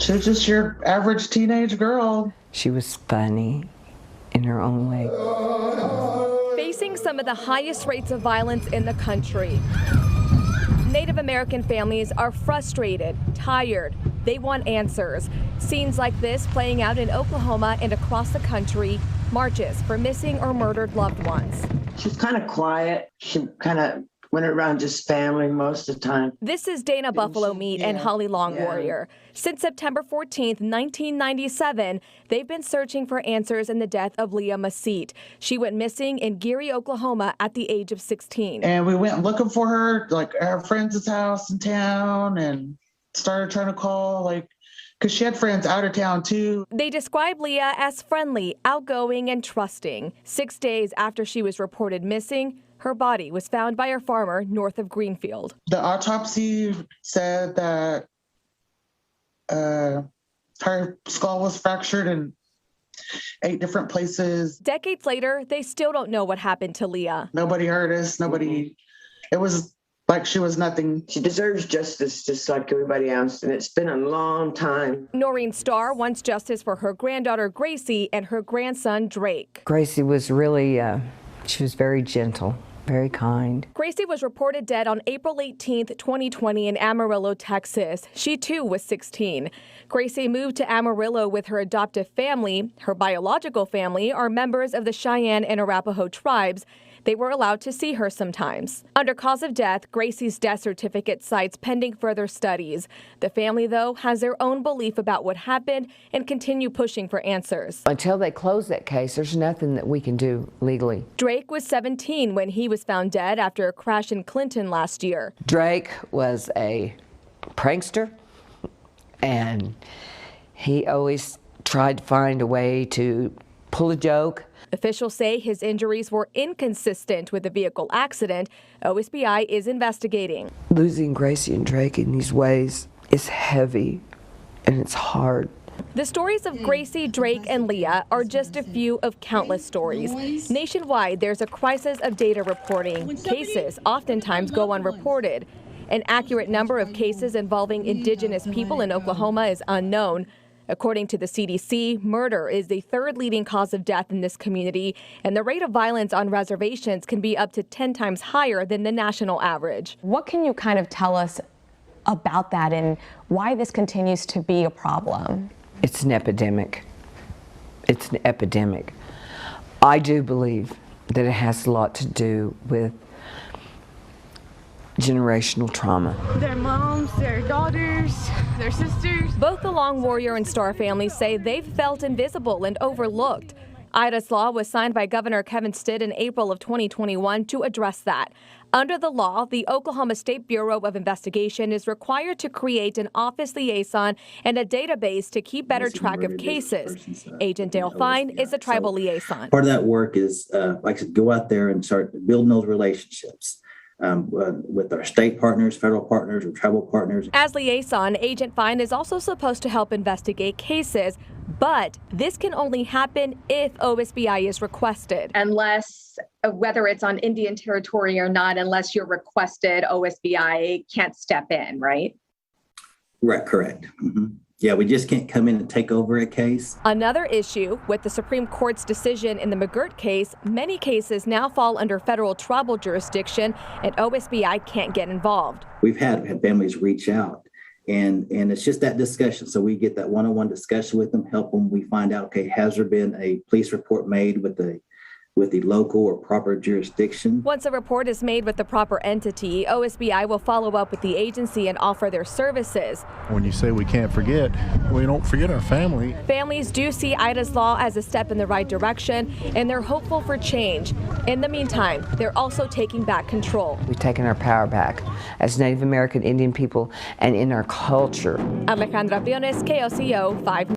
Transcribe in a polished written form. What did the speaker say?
She was just your average teenage girl. She was funny in her own way. Facing some of the highest rates of violence in the country, Native American families are frustrated, tired. They want answers. Scenes like this playing out in Oklahoma and across the country, marches for missing or murdered loved ones. She's kind of quiet. She kind of went around just family most of the time. This is Dana Buffalo Meat and Holly Long Warrior. Since September 14th, 1997, they've been searching for answers in the death of Leah Mesite. She went missing in Geary, Oklahoma at the age of 16. And we went looking for her, like at her friend's house in town, and started trying to call, because she had friends out of town too. They describe Leah as friendly, outgoing, and trusting. 6 days after she was reported missing, her body was found by a farmer north of Greenfield. The autopsy said that her skull was fractured in 8 different places. Decades later, they still don't know what happened to Leah. Nobody heard us. It was like she was nothing. She deserves justice just like everybody else, and it's been a long time. Noreen Starr wants justice for her granddaughter Gracie and her grandson Drake. Gracie was really, she was very gentle, very kind. Gracie was reported dead on April 18th, 2020 in Amarillo, Texas. She too was 16. Gracie moved to Amarillo with her adoptive family. Her biological family are members of the Cheyenne and Arapaho tribes. They were allowed to see her sometimes. Under cause of death, Gracie's death certificate cites pending further studies. The family, though, has their own belief about what happened and continue pushing for answers. Until they close that case, there's nothing that we can do legally. Drake was 17 when he was found dead after a crash in Clinton last year. Drake was a prankster, and he always tried to find a way to pull a joke. Officials say his injuries were inconsistent with the vehicle accident. OSBI is investigating. Losing Gracie and Drake in these ways is heavy, and it's hard. The stories of Gracie, Drake, and Leah are just a few of countless stories. Nationwide, there's a crisis of data reporting. Cases oftentimes go unreported. An accurate number of cases involving indigenous people in Oklahoma is unknown. According to the CDC, murder is the third leading cause of death in this community, and the rate of violence on reservations can be up to 10 times higher than the national average. What can you kind of tell us about that and why this continues to be a problem? It's an epidemic. It's an epidemic. I do believe that it has a lot to do with generational trauma. Their moms, their daughters, their sisters. Both the Long Warrior and Starr families say they've felt invisible and overlooked. Ida's law was signed by Governor Kevin Stitt in April of 2021 to address that. Under the law, the Oklahoma State Bureau of Investigation is required to create an office liaison and a database to keep better track of cases. Agent Dale Fine is the tribal liaison. Part of that work is, like I said, go out there and start building those relationships. With our state partners, federal partners, or tribal partners. As liaison, Agent Fine is also supposed to help investigate cases, but this can only happen if OSBI is requested. Unless, whether it's on Indian territory or not, unless you're requested, OSBI can't step in, right? Right, correct. Mm-hmm. Yeah, we just can't come in and take over a case. Another issue with the Supreme Court's decision in the McGirt case, many cases now fall under federal tribal jurisdiction and OSBI can't get involved. We've had families reach out and it's just that discussion. So we get that one-on-one discussion with them, help them. We find out, okay, has there been a police report made with the local or proper jurisdiction? Once a report is made with the proper entity, OSBI will follow up with the agency and offer their services. When you say we can't forget, we don't forget our family. Families do see Ida's law as a step in the right direction, and they're hopeful for change. In the meantime, they're also taking back control. We've taken our power back as Native American Indian people and in our culture. Alejandra Briones, KOCO 5.